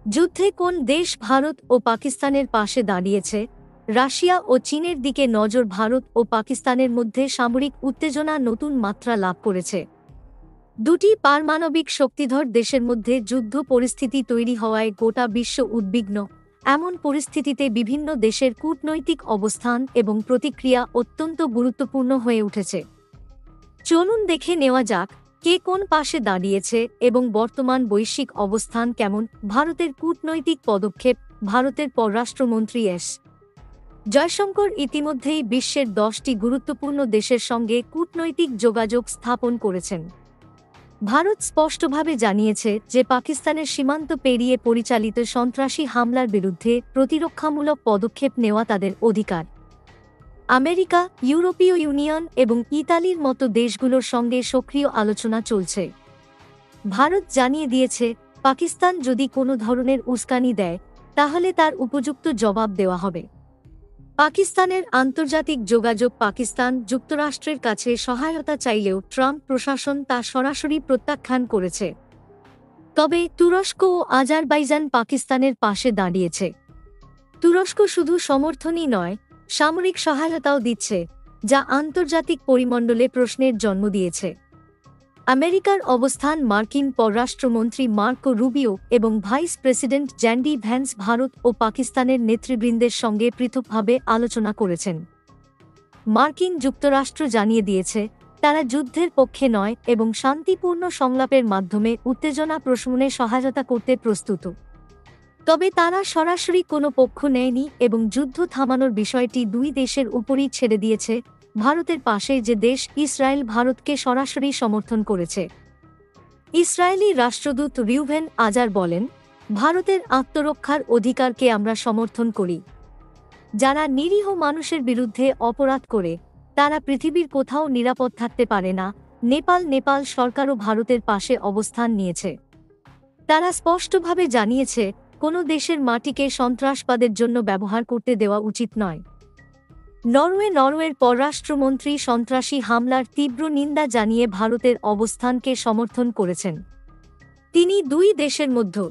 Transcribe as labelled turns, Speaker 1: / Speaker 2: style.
Speaker 1: যুদ্ধে কোন দেশ ভারত ও পাকিস্তানের পাশে দাঁড়িয়েছে? রাশিয়া ও চীনের দিকে নজর। ভারত ও পাকিস্তানের মধ্যে সামরিক উত্তেজনা নতুন মাত্রা লাভ করেছে। দুটি পারমাণবিক শক্তিধর দেশের মধ্যে যুদ্ধ পরিস্থিতি তৈরি হওয়ায় গোটা বিশ্ব উদ্বিগ্ন। এমন পরিস্থিতিতে বিভিন্ন দেশের কূটনৈতিক অবস্থান এবং প্রতিক্রিয়া অত্যন্ত গুরুত্বপূর্ণ হয়ে উঠেছে। চলুন দেখে নেওয়া যাক কে কোন পাশে দাঁড়িয়েছে এবং বর্তমান বৈশ্বিক অবস্থান কেমন। ভারতের কূটনৈতিক পদক্ষেপ। ভারতের পররাষ্ট্রমন্ত্রী এস জয়শঙ্কর ইতিমধ্যেই বিশ্বের 10টি গুরুত্বপূর্ণ দেশের সঙ্গে কূটনৈতিক যোগাযোগ স্থাপন করেছেন। ভারত স্পষ্টভাবে জানিয়েছে যে পাকিস্তানের সীমান্ত পেরিয়ে পরিচালিত সন্ত্রাসী হামলার বিরুদ্ধে প্রতিরক্ষামূলক পদক্ষেপ নেওয়া তাদের অধিকার। আমেরিকা, ইউরোপীয় ইউনিয়ন এবং ইতালির মতো দেশগুলোর সঙ্গে সক্রিয় আলোচনা চলছে। ভারত জানিয়ে দিয়েছে, পাকিস্তান যদি কোনো ধরনের উস্কানি দেয় তাহলে তার উপযুক্ত জবাব দেওয়া হবে। পাকিস্তানের আন্তর্জাতিক যোগাযোগ। পাকিস্তান যুক্তরাষ্ট্রের কাছে সহায়তা চাইলেও ট্রাম্প প্রশাসন তা সরাসরি প্রত্যাখ্যান করেছে। তবে তুরস্ক ও আজারবাইজান পাকিস্তানের পাশে দাঁড়িয়েছে। তুরস্ক শুধু সমর্থনই নয়, সামরিক সহায়তাও দিচ্ছে, যা আন্তর্জাতিক পরিমণ্ডলে প্রশ্নের জন্ম দিয়েছে। আমেরিকার অবস্থান। মার্কিন পররাষ্ট্রমন্ত্রী মার্কো রুবিও এবং ভাইস প্রেসিডেন্ট জ্যান্ডি ভ্যান্স ভারত ও পাকিস্তানের নেতৃবৃন্দের সঙ্গে পৃথকভাবে আলোচনা করেছেন। মার্কিন যুক্তরাষ্ট্র জানিয়ে দিয়েছে তারা যুদ্ধের পক্ষে নয় এবং শান্তিপূর্ণ সংলাপের মাধ্যমে উত্তেজনা প্রশমনে সহায়তা করতে প্রস্তুত। তবে তারা সরাসরি কোনো পক্ষ নেয়নি এবং যুদ্ধ থামানোর বিষয়টি দুই দেশের উপরই ছেড়ে দিয়েছে। ভারতের পাশে যে দেশ ইসরায়েল ভারতকে সরাসরি সমর্থন করেছে। ইসরায়েলি রাষ্ট্রদূত রিউভেন আজার বলেন, ভারতের আত্মরক্ষার অধিকারকে আমরা সমর্থন করি। যারা নিরীহ মানুষের বিরুদ্ধে অপরাধ করে তারা পৃথিবীর কোথাও নিরাপদ থাকতে পারে না। নেপাল সরকারও ভারতের পাশে অবস্থান নিয়েছে। তারা স্পষ্টভাবে জানিয়েছে কোনো দেশের মাটিকে সন্ত্রাসবাদের জন্য ব্যবহার করতে দেওয়া উচিত নয়। নরওয়ের পররাষ্ট্রমন্ত্রী সন্ত্রাসী হামলার তীব্র নিন্দা জানিয়ে ভারতের অবস্থানকে সমর্থন করেছেন। তিনি দুই দেশের মধ্যে